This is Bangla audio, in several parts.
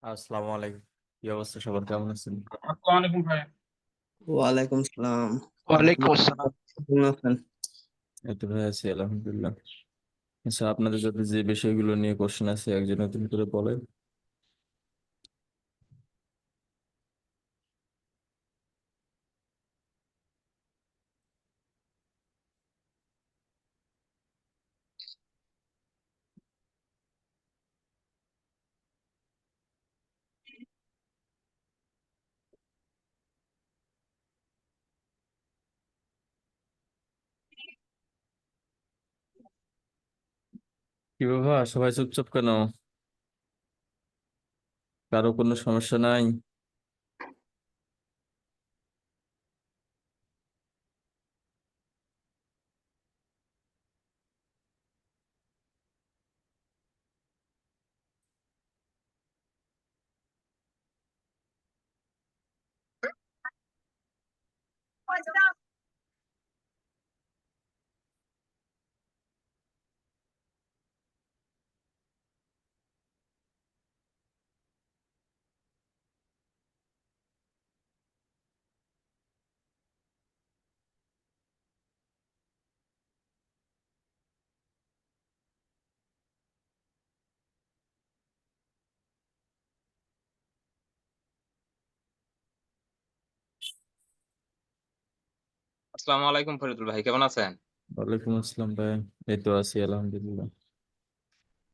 আসসালামু আলাইকুম। কি অবস্থা, সবার কেমন আছেন? আসসালামু আলাইকুম ভাই। ওয়ালাইকুম সালাম। ওয়ালাইকুম আসসালাম। কেমন আছেন? এই তো ভাই আছি, আলহামদুলিল্লাহ। আচ্ছা, আপনাদের যাতে যে বিষয়গুলো নিয়ে কোশ্চেন আছে একজন নতুন করে বলেন। কি বাবা, সবাই চুপচাপ কেন? কারো কোনো সমস্যা নাই? আসসালামু আলাইকুম ফরিদুল ভাই, কেমন আছেন? ওয়ালাইকুম আসসালাম ভাই। এই তো আছি, আলহামদুলিল্লাহ।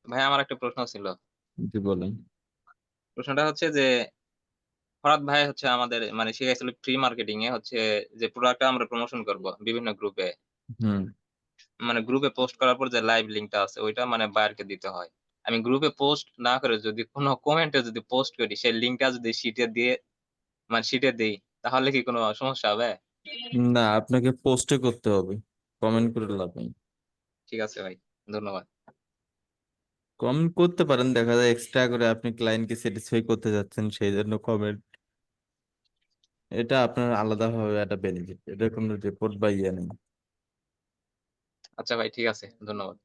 ভাই, আমার একটা প্রশ্ন ছিল। জি বলেন। প্রশ্নটা হচ্ছে যে ফরহাদ ভাই হচ্ছে আমাদের মানে শিখাইছিল ফ্রি মার্কেটিং এ হচ্ছে যে প্রোডাক্টটা আমরা প্রমোশন করব বিভিন্ন গ্রুপে। হুম। মানে গ্রুপে পোস্ট করার পর যে লাইভ লিংকটা আছে ওইটা মানে বায়ারকে দিতে হয়। আমি গ্রুপে পোস্ট না করে যদি কোনো কমেন্টে যদি পোস্ট করি সেই লিংকটা যদি শিটে দিয়ে মানে শিটে দেই, তাহলে কি কোনো সমস্যা হবে? না, আপনাকে পোস্টে করতে হবে, কমেন্ট করে লাভ নেই। ঠিক আছে ভাই, ধন্যবাদ। কমেন্ট করতে পারেন, দেখা যায় এক্সট্রা করে আপনি ক্লায়েন্টকে স্যাটিসফাই করতে যাচ্ছেন, সেই জন্য কমেন্ট। এটা আপনার আলাদাভাবে একটা বেনিফিট, এটা কোনো রিপোর্ট বা ইয়ে নেই। আচ্ছা ভাই, ঠিক আছে, ধন্যবাদ।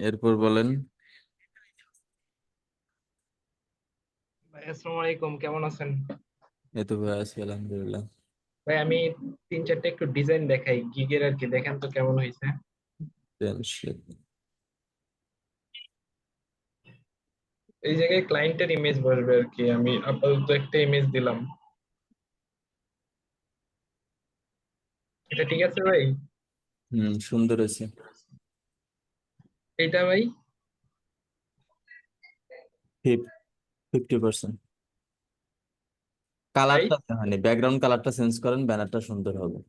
এরপর বলেন। ভাই আসসালামু আলাইকুম, কেমন আছেন? এই তো ভাই আছি, আলহামদুলিল্লাহ। ভাই আমি তিন চারটে একটু ডিজাইন দেখাই গিগের, আর কি দেখেন তো কেমন হয়েছে। Then shit. এই জায়গায় ক্লায়েন্টের ইমেজ বসবে আর কি, আমি আপাতত একটা ইমেজ দিলাম। এটা ঠিক আছে ভাই? সুন্দর হয়েছে। এইটা ভাই? 50%। ভাই কালারটা মানে ব্যাকগ্রাউন্ড কালারটা চেঞ্জ করেন, ব্যানারটা সুন্দর হবে।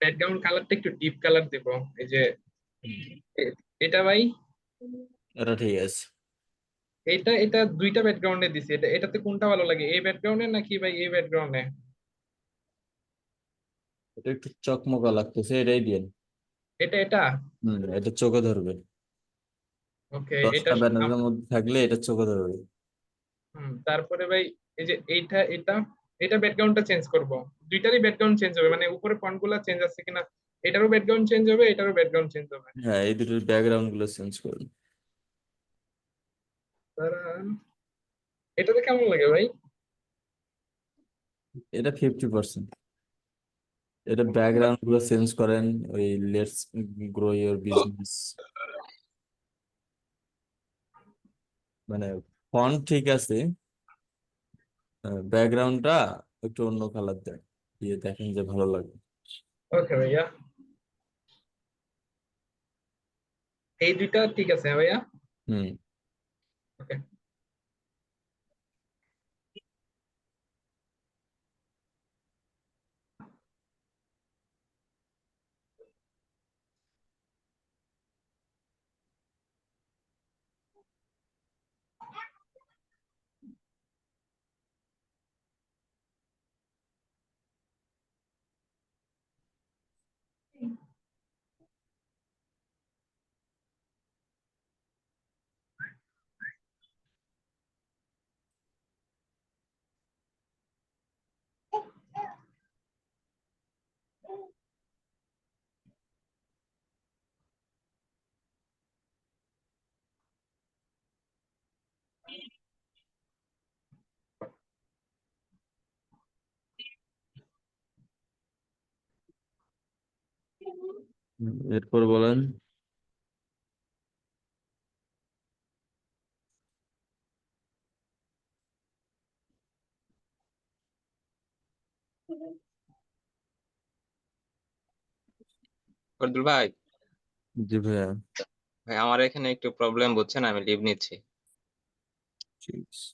ব্যাকগ্রাউন্ড কালারটা একটু ডিপ কালার দেব। এই যে হুম, এটা ভাই, এটা ঠিক আছে। এটা এটা দুইটা ব্যাকগ্রাউন্ডে দিছি, এটাতে কোনটা ভালো লাগে, এই ব্যাকগ্রাউন্ডে নাকি ভাই এই ব্যাকগ্রাউন্ডে? এটা একটু চকমকা লাগতেছে, এটাই দিন। এটা এটা এটা চোখে ধরবে। ওকে, এটা 10টা ব্যানারের মধ্যে থাকলে এটা চোখে ধরবে। তারপরে ভাই এই যে এইটা এটা এটা ব্যাকগ্রাউন্ডটা চেঞ্জ করব। দুইটারই ব্যাকগ্রাউন্ড চেঞ্জ হবে, মানে উপরে ফন্ট গুলা চেঞ্জ আছে কিনা, এটারও ব্যাকগ্রাউন্ড চেঞ্জ হবে, এটারও ব্যাকগ্রাউন্ড চেঞ্জ হবে। হ্যাঁ, এই দুটোর ব্যাকগ্রাউন্ড গুলো চেঞ্জ করুন। দাঁড়ান, এটাতে কেমন লাগে ভাই? এটা 50%। এটা ব্যাকগ্রাউন্ড গুলো চেঞ্জ করেন। ওই লেটস গ্রো ইওর বিজনেস, মানে ফন্ট ঠিক আছে, ব্যাকগ্রাউন্ডটা একটু অন্য কালার দেন, দিয়ে দেখেন যে ভালো লাগে। ওকে ভাইয়া, এই দুইটা ঠিক আছে হ্যাঁ ভাইয়া। হুম। ওকে। এরপর বলেন। ফজলুল ভাই, জি ভাইয়া। ভাই আমার এখানে একটু প্রবলেম বুঝছেন, আমি লিভ নিচ্ছি। ঠিক আছে।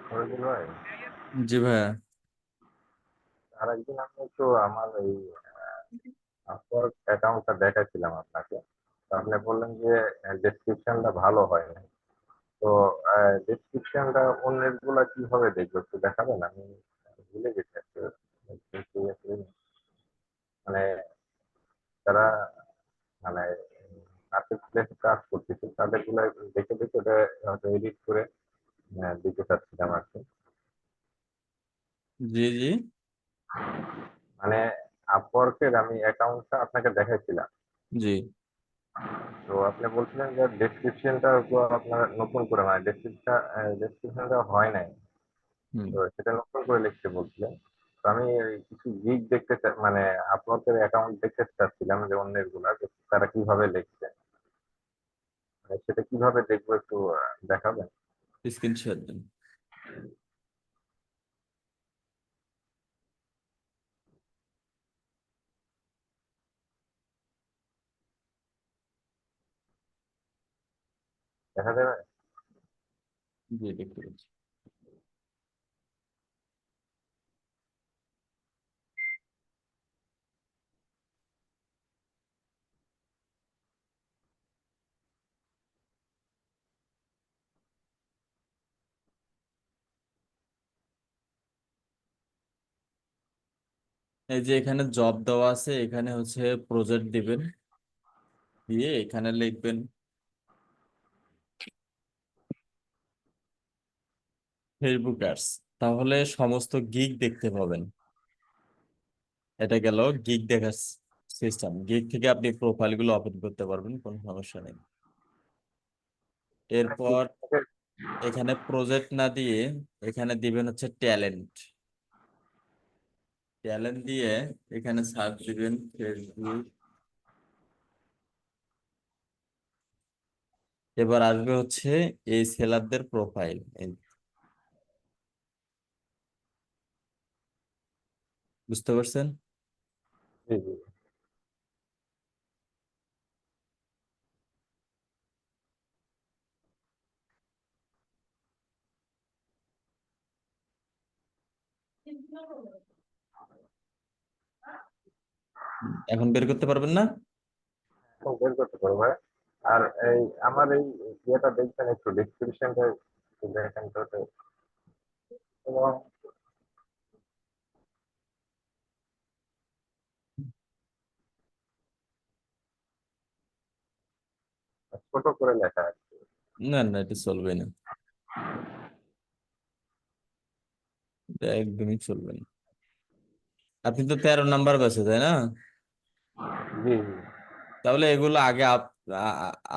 ফজলুল ভাই, জি ভাইয়া। আর একদিন আমি একটু আমার এই আপওয়ার্ক অ্যাকাউন্টটা দেখাচ্ছিলাম আপনাকে। তো আপনি বললেন যে ডেসক্রিপশনটা ভালো হয় না। তো ডেসক্রিপশনটা অন্যের গুলা কিভাবে দেখবো একটু দেখাবেন? আমি ভুলে গেছি আসলে। কিন্তু আসলে মানে যারা মানে মার্কেট প্লেসে কাজ করতেছে তাদের গুলা দেখে দেখে ওটা হয়তো এডিট করে দিতে চাচ্ছিলাম আর কি। জি জি। মানে আপওয়ার্কের আমি অ্যাকাউন্টটা আপনাকে দেখাইছিলাম। জি। তো আপনি বলছিলেন যে ডেসক্রিপশনটা আপনার নতুন করে মানে ডেসক্রিপশনটা হয় নাই। হুম। তো সেটা নতুন করে লিখতে বলছিলেন। তো আমি ওই কিছু গিগ দেখতে মানে আপনাদের অ্যাকাউন্ট দেখতে চাচ্ছিলাম যে অন্যের গুলা যে তারা কিভাবে লিখছে। সেটা কিভাবে দেখবো একটু দেখাবেন? স্ক্রিনশট দেন। দেখা যাবে? জি দেখতে পাচ্ছি। এই যে এখানে জব দেওয়া আছে, এখানে হচ্ছে প্রজেক্ট দিবেন, দিয়ে এখানে লিখবেন ফেসবুক অ্যাডস, তাহলে সমস্ত গিগ দেখতে পাবেন। এটা গেল গিগ দেখার সিস্টেম। গিগ থেকে আপনি প্রোফাইল গুলো ওপেন করতে পারবেন, কোনো সমস্যা নেই। এরপর এখানে প্রজেক্ট না দিয়ে এখানে দিবেন হচ্ছে ট্যালেন্ট। ট্যালেন্ট দিয়ে এখানে সার্চ দিবেন ফেসবুক। এবার আসবে হচ্ছে এই সেলারদের প্রোফাইল। বুঝতে পারছেন? জি জি। এখন বের করতে পারবেন না? এখন বের করতে পারবো ভাই। আর এই আমার এই ইয়েটা দেখবেন একটু, ডিসক্রিপশনটা একটু দেখেন তো। এবং ছোট করে লেখা আছে। না না, এটা চলবে না, এটা একদমই চলবে না। আপনি তো 13 নাম্বার বেছে, তাই না? জি জি। তাহলে এগুলো আগে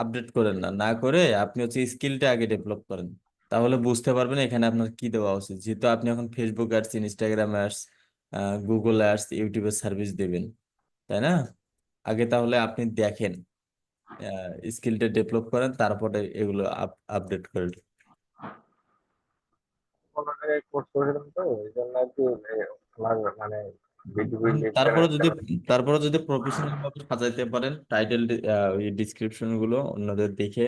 আপডেট করেন না, না করে আপনি হচ্ছে স্কিলটা আগে ডেভেলপ করেন, তাহলে বুঝতে পারবেন এখানে আপনার কি দেওয়া উচিত। যেহেতু আপনি এখন Facebook ads, Instagram ads, Google ads, ইউটিউবের সার্ভিস দেবেন, তাই না? আগে তাহলে আপনি দেখেন, স্কিলটা ডেভেলপ করেন, তারপরে এগুলো আপডেট করেন। কোনো জায়গায় কোর্স করেছিলাম তো এই জন্য আর কি আমার মানে ভিডিও লিখবেন তারপরে একটা। যদি প্রফেশনাল ভাবে সাজাইতে পারেন, টাইটেল, ওই ডিসক্রিপশন গুলো অন্যদের দেখে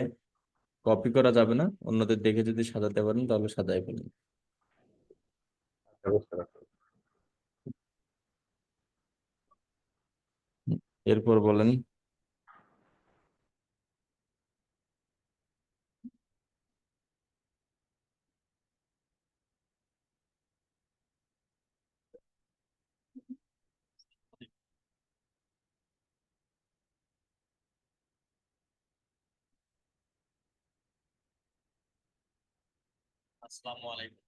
কপি করা যাবে না, অন্যদের দেখে যদি সাজাতে পারেন তাহলে সাজাই ফেলেন। বুঝতে পারছি। এরপর বলেন। আসসালামু আলাইকুম।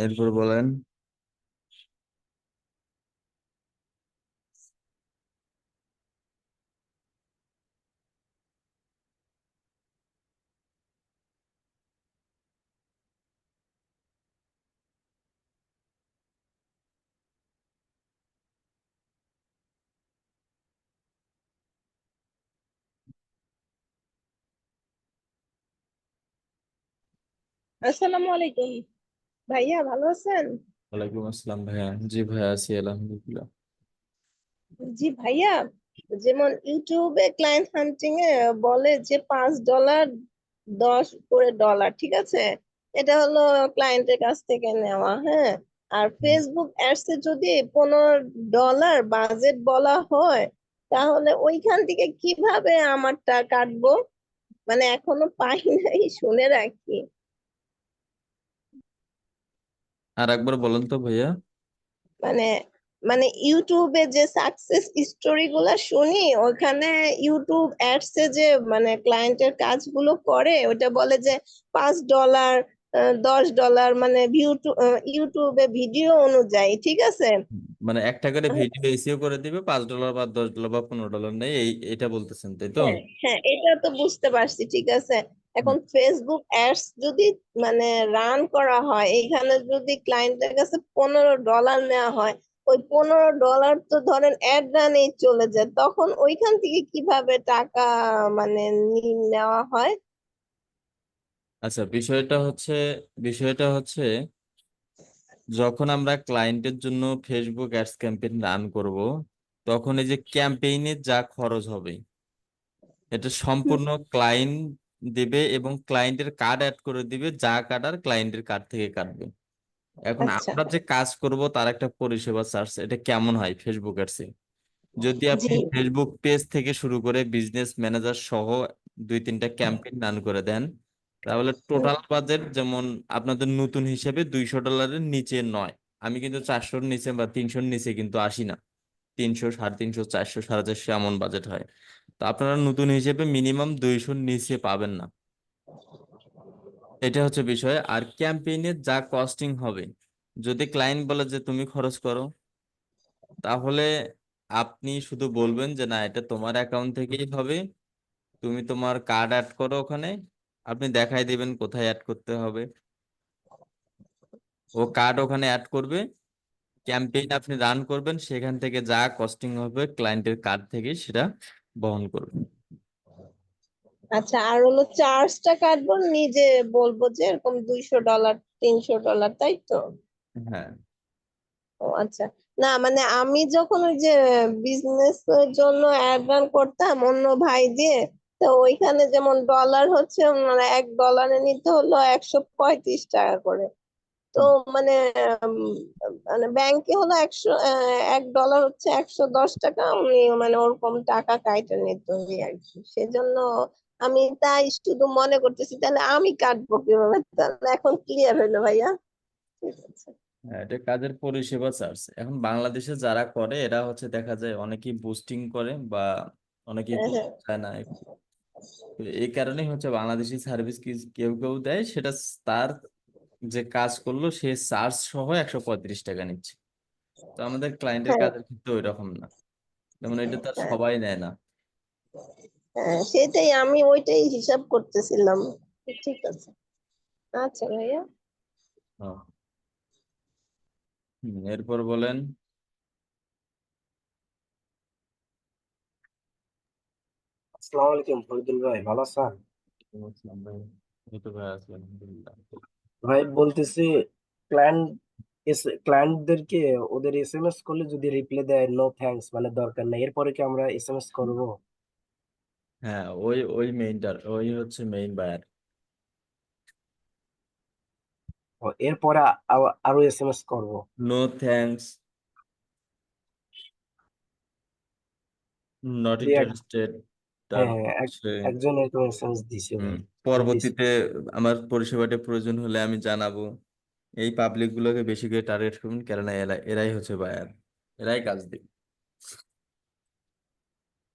এরপর বলেন। আসসালামু আলাইকুম ভাইয়া, ভালো আছেন? ওয়ালাইকুম আসসালাম ভাইয়া। জি ভাইয়া, আছি আলহামদুলিল্লাহ। জি ভাইয়া, যেমন ইউটিউবে ক্লায়েন্ট হান্টিং এ বলে যে $5 $10 ঠিক আছে, এটা হলো ক্লায়েন্টের কাছ থেকে নেওয়া, হ্যাঁ। আর ফেসবুক অ্যাডস এ যদি $15 বাজেট বলা হয়, তাহলে ওইখান থেকে কিভাবে আমারটা কাটবো? মানে এখনো পাই নাই, শুনে রাখি। আর একবার বলেন তো ভাইয়া। মানে মানে ইউটিউবে যে সাকসেস স্টোরি গুলা শুনি, ওখানে ইউটিউব অ্যাডস এ যে মানে ক্লায়েন্টের কাজগুলো করে ওটা বলে যে $5, $10, মানে ইউটিউবে ভিডিও অনুযায়ী, ঠিক আছে। মানে একটা করে ভিডিও এসিও করে দিবে $5 বা $10 বা $15 নেই, এটা বলতেছেন তাই তো? হ্যাঁ হ্যাঁ, এটা তো বুঝতে পারছি, ঠিক আছে। এখন হুম। ফেসবুক অ্যাডস যদি মানে রান করা হয়, এখানে যদি ক্লায়েন্টের কাছে $15 নেওয়া হয়, ওই $15 তো ধরেন অ্যাড রানেই চলে যায়, তখন ওইখান থেকে কিভাবে টাকা মানে নেওয়া হয়? আচ্ছা, বিষয়টা হচ্ছে যখন আমরা ক্লায়েন্টের জন্য ফেসবুক অ্যাডস ক্যাম্পেইন রান করব, তখন এই যে ক্যাম্পেইনে যা খরচ হবে এটা সম্পূর্ণ ক্লায়েন্ট দেবে এবং ক্লায়েন্টের কার্ড অ্যাড করে দিবে, যা কাটার ক্লায়েন্টের কার্ড থেকে কাটবে। এখন আচ্ছা। আমরা যে কাজ করব তার একটা পরিষেবা চার্জ, এটা কেমন হয় ফেসবুক অ্যাডসে? যদি জি। আপনি ফেসবুক পেজ থেকে শুরু করে বিজনেস ম্যানেজার সহ 2-3টা ক্যাম্পেইন রান করে দেন, তাহলে টোটাল বাজেট যেমন আপনাদের নতুন হিসেবে $200 নিচে নয়। আমি কিন্তু 400-র নিচে বা 300-র নিচে কিন্তু আসি না। 300, 350, 400, 450 এমন বাজেট হয়। তো আপনারা নতুন হিসেবে মিনিমাম 200-র নিচে পাবেন না। এটা হচ্ছে বিষয়। আর ক্যাম্পেইনের যা কস্টিং হবে, যদি ক্লায়েন্ট বলে যে তুমি খরচ করো, তাহলে আপনি শুধু বলবেন যে না, এটা তোমার অ্যাকাউন্ট থেকেই হবে, তুমি তোমার কার্ড অ্যাড করো ওখানে, আপনি দেখাই দিবেন কোথায় অ্যাড করতে হবে, ও কার্ড ওখানে অ্যাড করবে, ক্যাম্পেইন আপনি রান করবেন, সেখান থেকে যা কস্টিং হবে ক্লায়েন্টের কার্ড থেকে সেটা বহন করবে। আচ্ছা, আর হলো চার্জটা কাটবো নিজে, বলবো যে এরকম $200, $300, তাই তো? হ্যাঁ, ও আচ্ছা। না মানে আমি যখন ওই যে বিজনেস এর জন্য অ্যাড রান করতাম অন্য ভাই দিয়ে, তো ওইখানে যেমন ডলার হচ্ছে মানে $1 নিতে হলো $135 করে। তো মানে উম, মানে ব্যাংকে হলো $1 হচ্ছে $110, উনি মানে ওরকম টাকা কাইটা নিত আর কি। সেজন্য আমি তাই শুধু মনে করতেছি তাহলে আমি কাটবো কিভাবে, তাহলে এখন ক্লিয়ার হইলো ভাইয়া। ঠিক আছে। হ্যাঁ, এটা কাজের পরিষেবা চার্জ। এখন বাংলাদেশে যারা করে এরা হচ্ছে দেখা যায় অনেকেই বুস্টিং করে বা অনেকেই হ্যাঁ হ্যাঁ। করতে চায় না। তো এই কারণেই হচ্ছে বাংলাদেশি সার্ভিস কি কেউ কেউ দেয়, সেটা তার যে কাজ করলো সে চার্জ সহ $135 নিচ্ছে। তো আমাদের ক্লায়েন্টের হ্যাঁ কাজের ক্ষেত্রে ওই রকম না, যেমন এটা তার হ্যাঁ সবাই নেয় না। হ্যাঁ, সেটাই আমি ওইটাই হিসাব করতেছিলাম। ঠিক আছে। আচ্ছা ভাইয়া। হ্যাঁ। এরপর বলেন। আসসালামু আলাইকুম ফরিদুল ভাই, ভালো আছেন? বুঝলাম ভাই, এই তো ভাই আছি আলহামদুলিল্লাহ। ভাই বলতেছি, ক্লায়েন্ট ক্লায়েন্টদেরকে ওদের এসএমএস করলে যদি রিপ্লাই দেয় নো থ্যাঙ্কস, মানে দরকার নেই, এরপরে কি আমরা এসএমএস করব? হ্যাঁ, ওই ওই মেইনটার, ওই হচ্ছে মেইন বায়ার। এরপরে আরো এসএমএস করব? নো থ্যাঙ্কস, নট দুই এক, ইন্টারেস্টেড, হ্যাঁ তারপর হ্যাঁ, হচ্ছে একজন এরকম এসএমএস দিছে হুম, ভাই। দিছে। পরবর্তীতে আমার পরিষেবাটা প্রয়োজন হলে আমি জানাবো। এই পাবলিক গুলোকে বেশি করে টার্গেট করুন, কেননা এরাই হচ্ছে বায়ার, এরাই কাজ দিবে।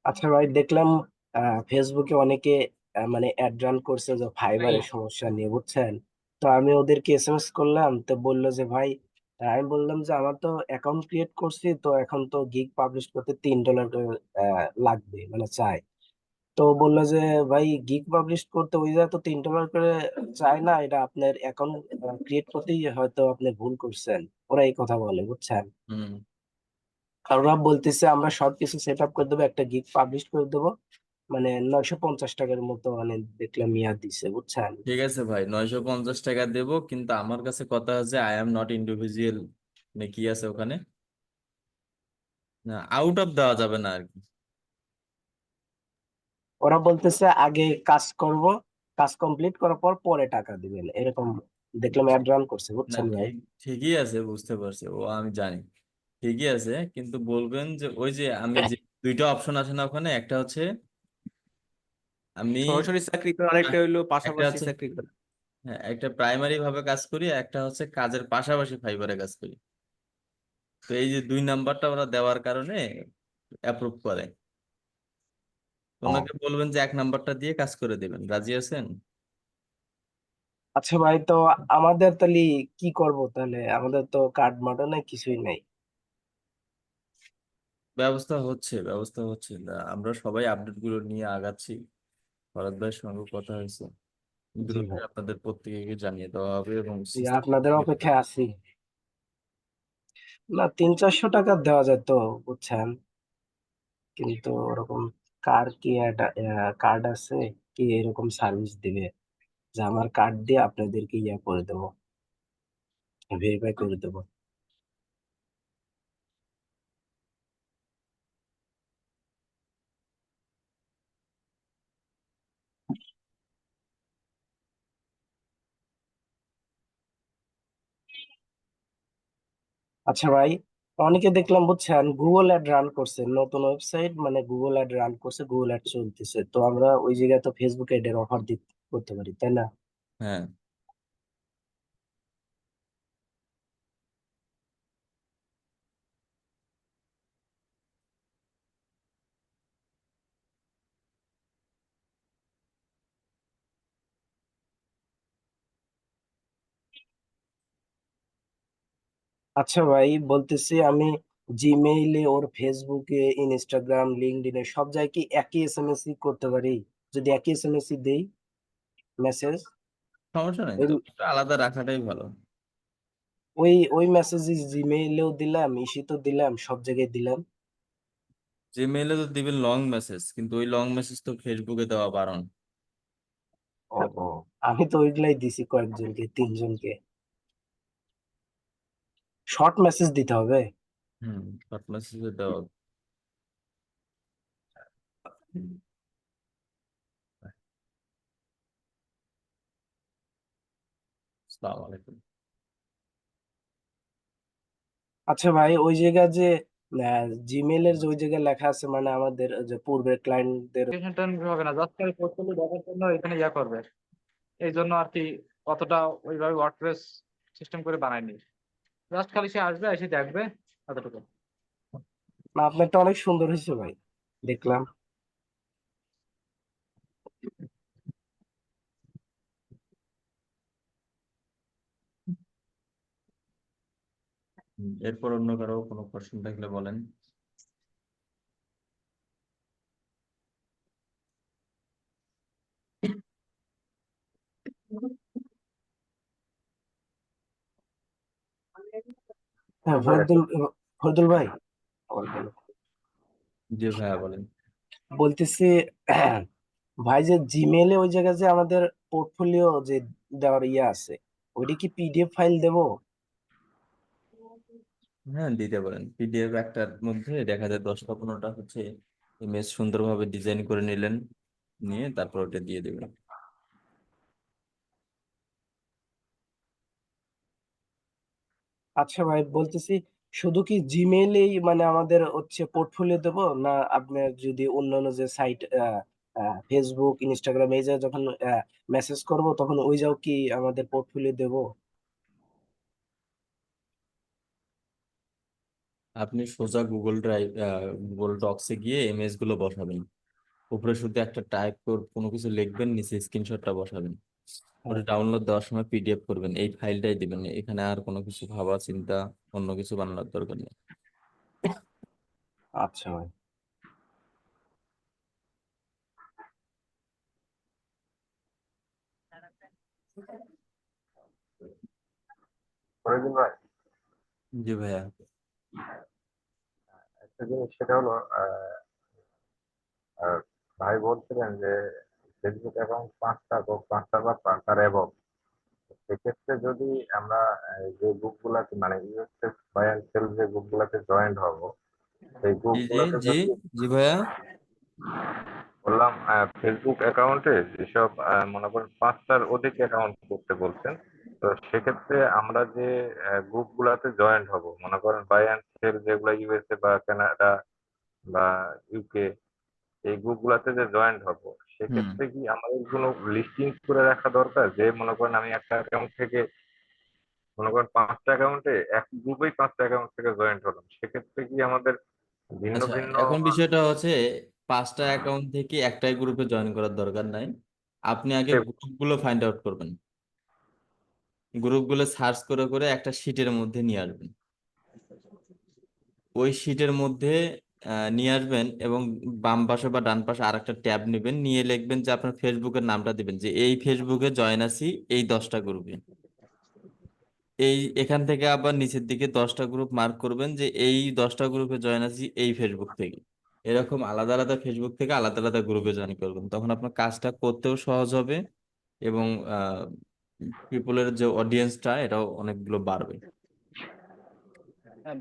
আচ্ছা ভাই, দেখলাম ফেসবুকে অনেকে মানে অ্যাড রান করছে যে ফাইবারের সমস্যা নিয়ে, বুঝছেন? তো আমি ওদেরকে এসএমএস করলাম, তো বললো যে ভাই, আমি বললাম যে আমার তো অ্যাকাউন্ট ক্রিয়েট করছি, তো এখন তো গিগ পাবলিশ করতে $3 লাগবে, মানে চাই। তো বললো যে ভাই, গিগ পাবলিশ করতে ওই যা তো $3 করে চাই না, এটা আপনার অ্যাকাউন্ট ক্রিয়েট করতেই হয়তো আপনি ভুল করছেন। ওরা এই কথা বলে, বুঝছেন? হুম, আর ওরা বলতেছে আমরা সবকিছু সেট আপ করে দেবো, একটা গিগ পাবলিশ করে দেবো, মানে $950 মতো, মানে দেখলাম মেয়াদ দিছে, বুঝছেন? ঠিক আছে ভাই, $950 দেবো, কিন্তু আমার কাছে কথা আছে আই এম নট ইন্ডিভিজুয়াল, কি আছে ওখানে, না আউট অফ দেওয়া যাবে না আর কি। ওরা বলতেছে আগে কাজ করব, কাজ কমপ্লিট করার পর পরে টাকা দিবেন, এরকম দেখলাম অ্যাড রান করছে, না বুঝছেন ভাই? ঠিকই আছে, বুঝতে পারছি, ও আমি জানি, ঠিকই আছে, কিন্তু বলবেন যে ওই যে আমি যে দুইটা অপশন আছে না ওখানে, একটা হচ্ছে আমি সরাসরি চাকরি করা, আরেকটা হইলো একটা পাশাপাশি হচ্ছে, চাকরি করা। হ্যাঁ, একটা প্রাইমারি ভাবে কাজ করি, একটা হচ্ছে কাজের পাশাপাশি ফাইবারে কাজ করি। তো এই যে 2 নাম্বারটা ওরা দেওয়ার কারণে অ্যাপ্রুভ করে। ও ওনাকে বলবেন যে 1 নাম্বারটা দিয়ে কাজ করে দেবেন, রাজি আছেন? আচ্ছা ভাই, তো আমাদের তাহলে কি করব? তাহলে আমাদের তো কার্ড মার্ডও নাই, কিছুই নাই। ব্যবস্থা হচ্ছে না, আমরা সবাই আপডেট গুলো নিয়ে আগাচ্ছি। ভরত ভাইয়ের সঙ্গে কথা হয়েছে, জি গ্রুপে ভাই, আপনাদের প্রত্যেককে জানিয়ে দেওয়া হবে এবং জি, সিস্টেম। আপনাদের অপেক্ষায় আছি। না, 300-400 টাকা দেওয়া যায় তো, বুঝছেন, কিন্তু ওরকম কার কি কার্ড আছে কি এরকম সার্ভিস দিবে যে আমার কার্ড দিয়ে আপনাদেরকে করে দেবো, ভেরিফাই করে দেবো? আচ্ছা ভাই, অনেকে দেখলাম, বুঝছেন, গুগল অ্যাড রান করছে, নতুন ওয়েবসাইট, মানে গুগল অ্যাড রান করছে, গুগল অ্যাড চলতেছে, তো আমরা ওই জায়গায় তো ফেসবুক অ্যাডের অফার করতে পারি, তাই না? হ্যাঁ, আচ্ছা ভাই, বলতেছি আমি জিমেইলে, ওর ফেসবুকে, ইনস্টাগ্রাম, লিঙ্কডইনে সব জায়গায় কি একই এসএমএস করতে পারি? যদি একই এসএমএস দেই মেসেজ, সমস্যা নেই ওই তো, একটু আলাদা রাখাটাই ভালো। ওই ওই মেসেজ জিমেইলেও দিলাম, ইসিতেও দিলাম, সব জায়গায় দিলাম। জিমেইলে তো দিবেন লং মেসেজ, কিন্তু ওই লং মেসেজ তো ফেসবুকে দেওয়া বারণ। ও ও, আমি তো ওইগুলাই দিছি কয়েকজনকে, 3জনকে। শর্ট মেসেজ দিতে হবে? শর্ট মেসেজে দেওয়া। হুম, আসসালামু আলাইকুম। আচ্ছা ভাই, ওই জায়গা যে জিমেইলের যে ওই জায়গায় লেখা আছে, মানে আমাদের যে পূর্বের ক্লায়েন্টদের, টেনশন হবে না, জাস্ট খালি পোর্টফোলিও দেখার জন্য এখানে করবে। এই জন্য আর কি অতটা ওইভাবে ওয়ার্ডপ্রেস সিস্টেম করে বানায়নি। জাস্ট খালি সে আসবে, এসে দেখবে, এতটুকু। না, আপনারটা অনেক সুন্দর হয়েছে ভাই, দেখলাম। এরপর অন্য কারো কোনো কোশ্চেন থাকলে বলেন। হ্যাঁ, ভাই একটা ফরদুল ভাই, আবার বলো। জি ভাইয়া বলেন। বলতেছি ভাই, যে জিমেইলে ওই জায়গায় যে আমাদের পোর্টফোলিও যে দেওয়ার আছে, ওইটা কি পিডিএফ ফাইল দেবো? হ্যাঁ, দিতে পারেন। পিডিএফ একটার মধ্যে দেখা যায় 10টা 15টা হচ্ছে ইমেজ সুন্দরভাবে ডিজাইন করে নিলেন, নিয়ে তারপর ওটা দিয়ে দেবেন। আচ্ছা ভাই, বলতেছি শুধু কি জিমেইলেই মানে আমাদের হচ্ছে পোর্টফোলিও দেবো, না আপনার যদি অন্যান্য যে সাইট, ফেসবুক, ইনস্টাগ্রাম, এই যে যখন মেসেজ করব তখন ওই যাও কি আমাদের পোর্টফোলিও দেবো? আপনি সোজা গুগল ড্রাইভ, গুগল ডক্সে গিয়ে ইমেজ গুলো বসাবেন। উপরে শুধু একটা টাইপ করে কোনো কিছু লিখবেন, নিচে স্ক্রিনশটটা বসাবেন। হ্যাঁ, ওটা ডাউনলোড দেওয়ার সময় পিডিএফ করবেন, এই ফাইলটাই দিবেন। এখানে আর কোনো কিছু ভাবা চিন্তা, অন্য কিছু বানানোর দরকার নেই। আচ্ছা ভাই। ফরিদুল ভাই, জি ভাইয়া। একটা জিনিস সেটা হলো আহ, ভাই বলছিলেন যে ফেসবুক অ্যাকাউন্ট 5টা হোক, 5টা বা 5টার অ্যাবভ, সেক্ষেত্রে যদি আমরা যে গ্রুপ গুলাতে মানে ইউএসএস বাই অ্যান্ড সেল যে গ্রুপ গুলাতে জয়েন্ট হব, সেই গ্রুপ জি জি গুলাতে জি যদি জি ভাইয়া। বললাম ফেসবুক অ্যাকাউন্টে যেসব মনে করেন 5টার অধিক অ্যাকাউন্ট করতে বলছেন, তো সেক্ষেত্রে আমরা যে গ্রুপ গুলাতে জয়েন্ট হব, মনে করেন বাই অ্যান্ড সেল যেগুলো ইউএসএ বা কানাডা বা ইউকে, এই গ্রুপ গুলাতে যে জয়েন্ট হব, হুম সেক্ষেত্রে কি আমাদের কোনো লিস্টিং করে রাখা দরকার, যে মনে করেন আমি একটা অ্যাকাউন্ট থেকে মনে করেন 5টা অ্যাকাউন্টে এক গ্রুপেই 5টা অ্যাকাউন্ট থেকে জয়েন্ট হলাম, সেক্ষেত্রে কি আমাদের ভিন্ন আচ্ছা, ভিন্ন এখন বিষয়টা হচ্ছে 5টা অ্যাকাউন্ট থেকে একটাই গ্রুপে জয়েন করার দরকার নাই। আপনি আগে save? গ্রুপগুলো ফাইন্ড আউট করবেন, গ্রুপগুলো সার্চ করে করে একটা শিটের মধ্যে নিয়ে আসবেন। ওই শিটের মধ্যে নিয়ে আসবেন এবং বাম পাশে বা ডান পাশে আরেকটা ট্যাব নেবেন, নিয়ে লিখবেন যে আপনার ফেসবুকের নামটা দিবেন যে এই ফেসবুকে জয়েন আছি এই 10টা গ্রুপে। এখান থেকে আবার নিচের দিকে 10টা গ্রুপ মার্ক করবেন যে এই 10টা গ্রুপে জয়েন আছি এই ফেসবুক থেকে। এরকম আলাদা আলাদা ফেসবুক থেকে আলাদা আলাদা গ্রুপে জয়েন করবেন, তখন আপনার কাজটা করতেও সহজ হবে এবং পিপলের যে অডিয়েন্সটা এটাও অনেকগুলো বাড়বে।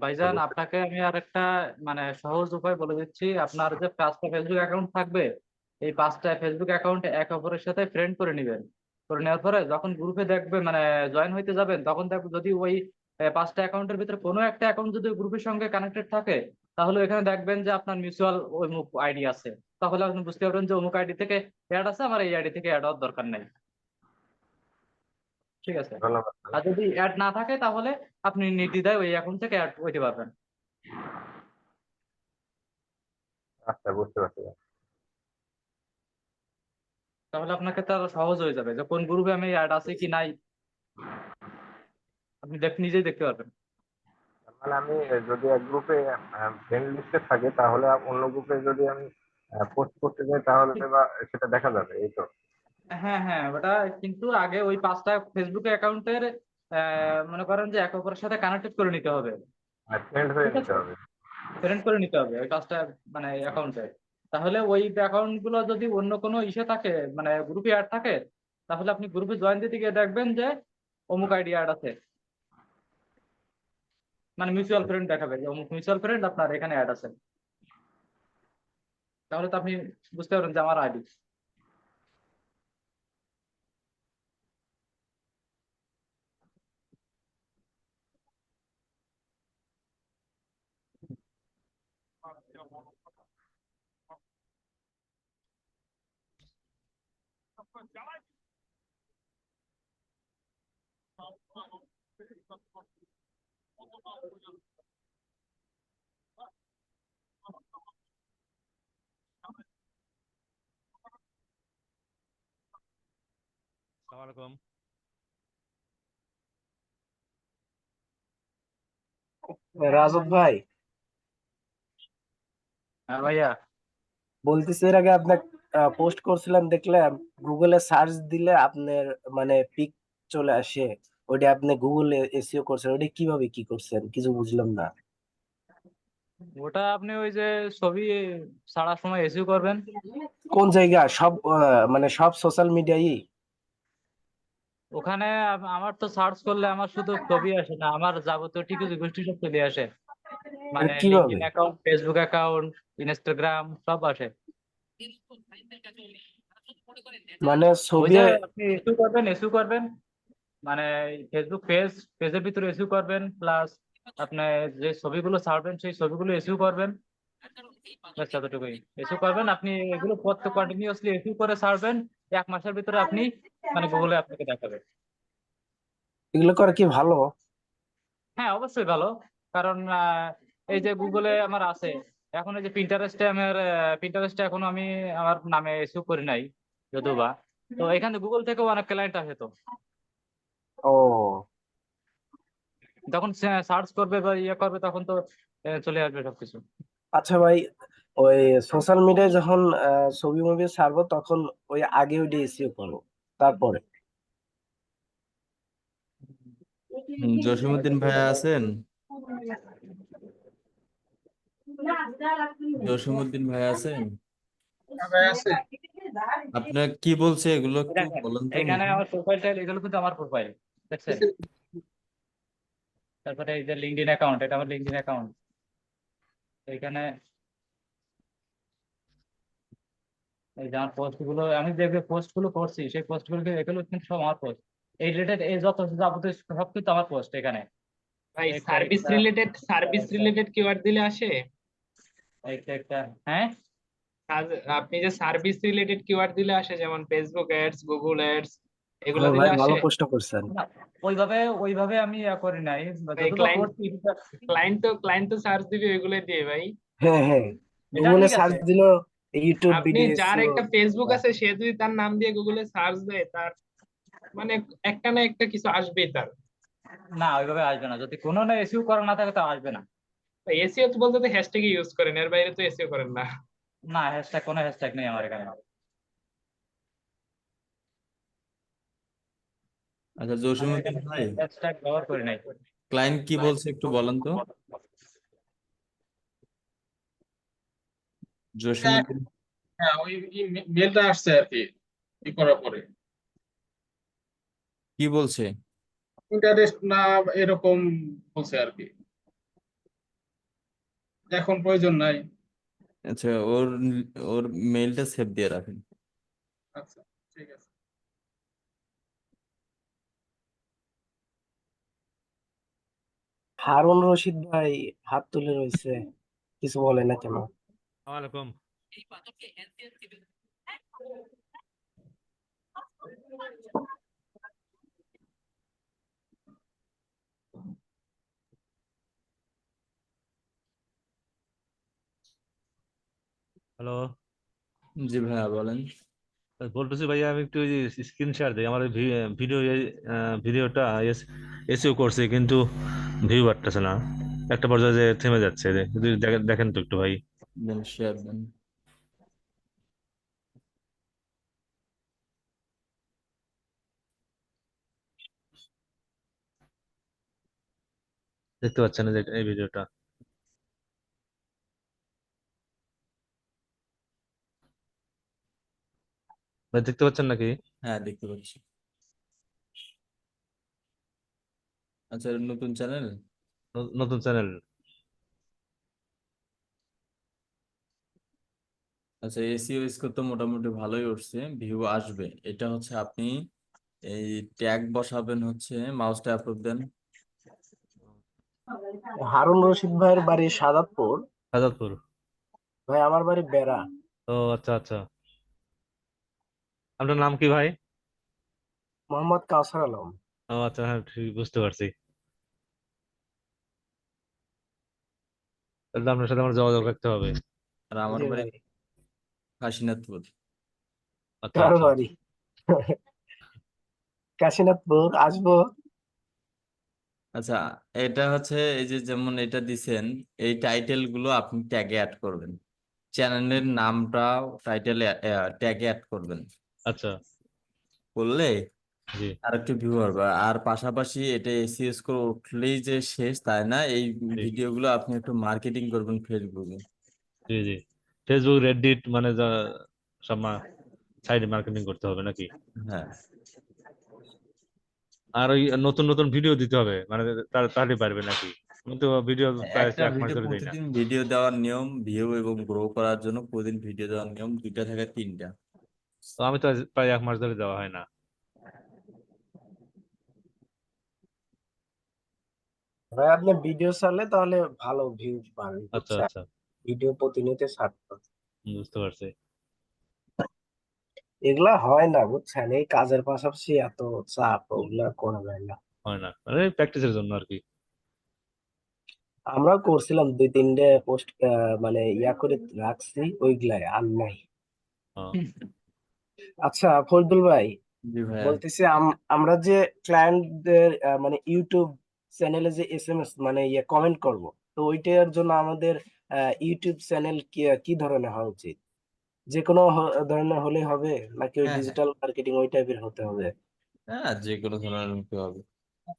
ভাইজান আপনাকে আমি আর একটা মানে সহজ উপায় বলে দিচ্ছি। আপনার যে 5টা ফেসবুক অ্যাকাউন্ট থাকবে, এই 5টা ফেসবুক অ্যাকাউন্টে একে অপরের সাথে ফ্রেন্ড করে নেবেন। করে নেওয়ার পরে যখন গ্রুপে দেখবে মানে জয়েন হইতে যাবেন, তখন দেখবে যদি ওই 5টা অ্যাকাউন্টের ভিতরে কোনো একটা অ্যাকাউন্ট যদি গ্রুপের সঙ্গে কানেক্টেড থাকে, তাহলে এখানে দেখবেন যে আপনার মিউচুয়াল অমুক আইডি আছে। তাহলে আপনি বুঝতে পারবেন যে অমুক আইডি থেকে অ্যাড আছে, আমার এই আইডি থেকে অ্যাড হওয়ার দরকার নাই। ঠিক আছে? ধন্যবাদ। আর যদি অ্যাড না থাকে তাহলে আপনি নির্দ্বিধায় ওই অ্যাকাউন্ট থেকে অ্যাড হইতে পারবেন। আচ্ছা, বুঝতে পারছি। তাহলে আপনাকে তার সহজ হয়ে যাবে যে কোন গ্রুপে আমি অ্যাড আছে কি নাই, আপনি নিজেই দেখতে পারবেন। মানে আমি যদি এক গ্রুপে ফ্রেন্ড লিস্টে থাকে, তাহলে অন্য গ্রুপে যদি আমি পোস্ট করতে যাই তাহলে বা সেটা দেখা যাবে, এই তো? হ্যাঁ হ্যাঁ, ওটা কিন্তু আগে ওই 5টা ফেসবুক অ্যাকাউন্টের মনে করেন যে একে অপরের সাথে কানেক্টেড করে নিতে হবে। ফ্রেন্ড হয়ে ঠিক নিতে আছে? হবে। ফ্রেন্ড করে নিতে হবে ওই 5টা মানে অ্যাকাউন্টে। তাহলে ওই অ্যাকাউন্ট গুলো যদি অন্য কোনো ইসে থাকে মানে গ্রুপে অ্যাড থাকে, তাহলে আপনি গ্রুপে জয়েন দিতে গিয়ে দেখবেন যে অমুক আইডি অ্যাড আছে, মানে মিউচুয়াল ফ্রেন্ড দেখাবে যে অমুক মিউচুয়াল ফ্রেন্ড আপনার এখানে অ্যাড আছে। তাহলে তো আপনি বুঝতে পারবেন যে আমার আইডি। আসসালামু রাজত ভাই, হ্যাঁ ভাইয়া। বলতেছি এর আগে আপনার পোস্ট করছিলাম দেখলাম, গুগলে সার্চ দিলে আপনার মানে পিক চলে আসে, ওইটা আপনি গুগলে এসইও করছেন, ওইটা কিভাবে কি করছেন কিছু বুঝলাম না। ওটা আপনি ওই যে ছবি ছাড়ার সময় এসইউ করবেন। কোন জায়গা সব মানে সব সোশ্যাল মিডিয়ায়? ওখানে আমার তো সার্চ করলে আমার শুধু ছবি আসে না, আমার যাবতীয় টিকিট গোষ্ঠী সব চলে আসে। মানে কিভাবে? LinkedIn account, Facebook account, Instagram সব আসে। মানে ওই ছবি? যে আপনি এসইউ করবেন মানে ফেসবুক পেজের ভিতরে এসইউ করবেন, প্লাস আপনি যে ছবিগুলো ছাড়বেন সেই ছবিগুলো এসইউ করবেন। ব্যাস এতটুকুই। এসইউ করবেন আপনি, এগুলো কন্টিনিউয়াসলি এসইউ করে ছাড়বেন। 1 মাসের ভিতরে আপনি মানে গুগলে আপনাকে দেখাবে। এগুলো করে কি ভালো? হ্যাঁ অবশ্যই ভালো। কারণ এই যে গুগলে আমার আছে, এখন এই যে প্রিন্টারেস্টে এখনো আমি আমার নামে এসইউ করি নাই যদিও বা। তো এখানে গুগল থেকেও অনেক ক্লায়েন্ট আসে, তো ও যখন সার্চ করবে বা ইয়ে করবে তখন তো চলে আসবে সবকিছু। আচ্ছা ভাই, ওই সোশ্যাল মিডিয়ায় যখন ছবি মুভি ছাড়বো তখন ওই আগে ওইটা এসইও করো, তারপরে? জসিমউদ্দিন ভাইয়া আছেন? জসিমউদ্দিন ভাইয়া আছেন? ভাই আছে। আপনার কি বলছে এগুলো একটু দেখেন বলেন তো এখানে মুখে। আমার প্রোফাইলটা, এগুলো কিন্তু আমার প্রোফাইল দেখছেন। তারপরে এই যে লিঙ্কডইন অ্যাকাউন্ট, এটা আমার লিঙ্কডইন অ্যাকাউন্ট। এখানে এই যে আমার পোস্ট গুলো, আমি যে পোস্ট গুলো করছি সেই পোস্ট গুলো, এগুলো কিন্তু সব আমার পোস্ট। এই রিলেটেড এই যত যাবতীয় সব কিন্তু আমার পোস্ট এখানে। ভাই একটা একটা সার্ভিস রিলেটেড কিওয়ার্ড দিলে আসে? একটা হ্যাঁ। আপনি যে সার্ভিস রিলেটেড কিওয়ার্ড দিলে আসে, যেমন ফেসবুক অ্যাডস, গুগল অ্যাডস, এগুলা হ্যাঁ দিলে ভাই, ভালো আসে? প্রশ্ন করছেন। না, ওইভাবে আমি করি নাই, এই যতটুকু ক্লায়েন্ট করছি ক্লায়েন্ট তো সার্চ দিবে ওইগুলো দিয়ে ভাই। হ্যাঁ হ্যাঁ, এটা গুগলে ঠিক সার্চ আছে। দিল ইউটিউব আপনি ভিডিও যার এসইও। একটা ফেসবুক আছে সে যদি তার নাম দিয়ে গুগলে সার্চ দেয়, তার মানে একটা না একটা কিছু আসবেই তার। না, ওইভাবে আসবে না, যদি কোনো না এসইও করা না থাকে তা আসবে না। এসিও তো বলতে তো হ্যাশট্যাগ ইউজ করেন, এর বাইরে তো এসিও করেন না। না, কোনো হ্যাশট্যাগ নেই আমার এখানে। আচ্ছা, আমি জসিমউদ্দিন এখানে ভাই, হ্যাশট্যাগ ব্যবহার করি নাই। ক্লায়েন্ট কি বলছে একটু বলেন তো। জসিমউদ্দিন হ্যাঁ, ওই মেলটা আসছে আর কি, ই করার পরে কি বলছে? ইন্টারেস্ট না এরকম বলছে আর কি, এখন প্রয়োজন নাই। আচ্ছা, ওর ওর মেইলটা সেভ দিয়ে রাখেন। আচ্ছা, ঠিক আছে। হারুন রশিদ ভাই হাত তুলে রয়েছে, কিছু বলে না কেন? ওয়ালাইকুম। হ্যালো, জি ভাইয়া বলেন। বলতেছি ভাইয়া আমি একটু স্ক্রিন শেয়ার দিই আমার ভিডিও ভিডিওটা এসইও করছে কিন্তু ভিউ বাড়তেছে না, একটা পর্যায়ে যে থেমে যাচ্ছে, যদি দেখেন তো একটু ভাই। দেন শেয়ার দেন। দেখতে পাচ্ছেন না যে এই ভিডিওটা? ভাই দেখতে পাচ্ছেন নাকি? হ্যাঁ, দেখতে পাচ্ছি। আচ্ছা, নতুন চ্যানেল। নতুন চ্যানেল। আচ্ছা, এসইও স্কোর তো মোটামুটি ভালোই উঠছে, ভিউ আসবে। এটা হচ্ছে আপনি এই ট্যাগ বসাবেন, হচ্ছে মাউসটা অ্যাপ্রুভ দেন। হারুন রশিদ ভাইয়ের বাড়ি সাদাতপুর। সাজাদপুর। ভাই আমার বাড়ি বেড়া। ও আচ্ছা আচ্ছা, আপনার নাম কি ভাই? মোহাম্মদ কাউসার আলম। ও আচ্ছা, হ্যাঁ ঠিক বুঝতে পারছি। তাহলে আপনার সাথে আমার যোগাযোগ রাখতে হবে। আর আমার জি বাড়ি ভাই। কাশীনাথপুর। আচ্ছা কার আচ্ছা। বাড়ি? কাশীনাথপুর, আসবো। আচ্ছা, এটা হচ্ছে এই যে যেমন এটা দিছেন, এই টাইটেল গুলো আপনি ট্যাগে অ্যাড করবেন, চ্যানেলের নামটাও টাইটেলে ট্যাগে অ্যাড করবেন। আচ্ছা, করলে জি আর একটু ভিউ হবে। আর পাশাপাশি এটা এসইও স্কোর উঠলেই যে শেষ তাই না, এই জি ভিডিওগুলো আপনি একটু মার্কেটিং করবেন ফেসবুকে। জি জি। ফেসবুক, রেডিট মানে সব সাইডে মার্কেটিং করতে হবে নাকি? হ্যাঁ, আর ওই নতুন নতুন ভিডিও দিতে হবে মানে, তাহলে পারবে নাকি? আমি তো ভিডিও প্রায় একটা 1 মাস ভিডিও ধরে দিই না। প্রতিদিন ভিডিও দেওয়ার নিয়ম, ভিউ এবং গ্রো করার জন্য প্রতিদিন ভিডিও দেওয়ার নিয়ম 2টা থেকে 3টা। তো আমি তো প্রায় 1 মাস ধরে দেওয়া হয় না। ভাই আপনি ভিডিও ছাড়লে তাহলে ভালো ভিউ পাবেন, আচ্ছা বুঝছেন? আচ্ছা, ভিডিও প্রতিনিয়ত ছাড়তে হবে। বুঝতে পারছি। এগুলা হয় না, বুঝছেন? এই কাজের পাশাপাশি এত চাপ, ওগুলা করা যায় না। হয় না মানে প্র্যাকটিসের জন্য আর কি। আমরাও করছিলাম 2-3টে পোস্ট, মানে ইয়া করে রাখছি, ওইগুলাই আর নাই। ও, আচ্ছা ফজলুল ভাই, জি ভাইয়া। বলতেছি আমরা যে ক্লায়েন্টদের মানে ইউটিউব চ্যানেলে যে এসএমএস মানে ইয়ে কমেন্ট করব, তো ওইটার জন্য আমাদের ইউটিউব চ্যানেল কি কি ধরনের হওয়া উচিত? যে কোনো ধরনের হলেই হবে, নাকি ওই হ্যাঁ হ্যাঁ ডিজিটাল মার্কেটিং ওই টাইপের হতে হবে? হ্যাঁ, যে কোনো ধরনের নিতে হবে,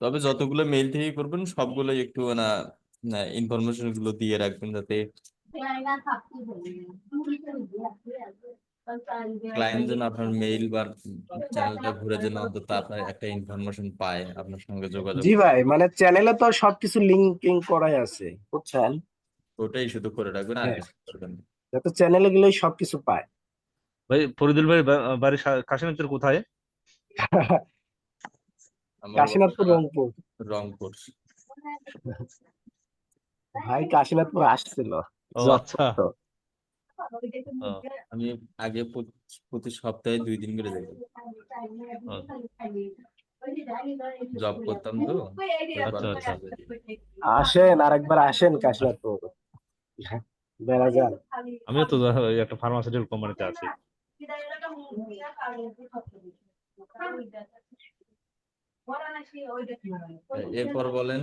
তবে যতগুলো মেইল থেকে করবেন সবগুলো একটু না ইনফরমেশন গুলো দিয়ে রাখবেন, যাতে ক্লায়েন্ট যেন আপনার মেইল বা চ্যানেলটা ঘুরে যেন অন্তত আপনার একটা ইনফরমেশন পায়, আপনার সঙ্গে যোগাযোগ জি করে। ভাই, মানে চ্যানেলে তো সবকিছু লিঙ্কিং করাই আছে, বুঝছেন? ওটাই শুধু করে রাখবেন, আর হ্যাঁ, কিছু করবেন না। যাতে চ্যানেলে গেলেই সবকিছু পায়। ভাই ফরিদুল ভাই বাড়ি কাশীনাথের কোথায়? আমার কাশীনাথপুর, বাসা রংপুর। রংপুর। ভাই কাশীনাথপুর আসছিল ও জব আচ্ছা। করতো। ও আমি আগে প্রতি সপ্তাহে 2 দিন করে যাই। জব করতাম তো আচ্ছা আচ্ছা আসেন, আরেকবার আসেন কাশিনাথপুর, বেড়া যান। আমিও তো ওই একটা ফার্মাসিউটিক্যাল কোম্পানিতে আছি। এরপর বলেন।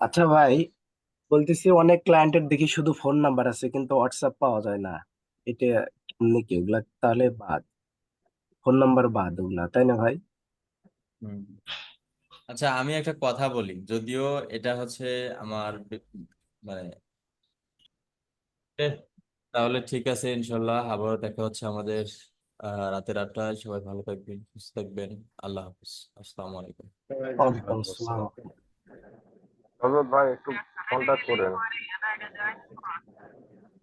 আচ্ছা ভাই, বলতেছি অনেক ক্লায়েন্টের দেখি শুধু ফোন নাম্বার আছে কিন্তু হোয়াটসঅ্যাপ পাওয়া যায় না, এটা কেমনে কি? ওগুলা তাহলে বাদ, ফোন নাম্বার বাদ ওগুলা, তাই না ভাই? হুম। আচ্ছা আমি একটা কথা বলি, যদিও এটা হচ্ছে আমার মানে তাহলে ঠিক আছে, ইনশাল্লাহ আবারও দেখা হচ্ছে আমাদের রাতের 8টায়। সবাই ভালো থাকবেন, সুস্থ থাকবেন। আল্লাহ হাফিজ, আসসালামু আলাইকুম। ওয়ালাইকুম আসসালাম। হজরত ভাই একটু কন্টাক্ট করেন।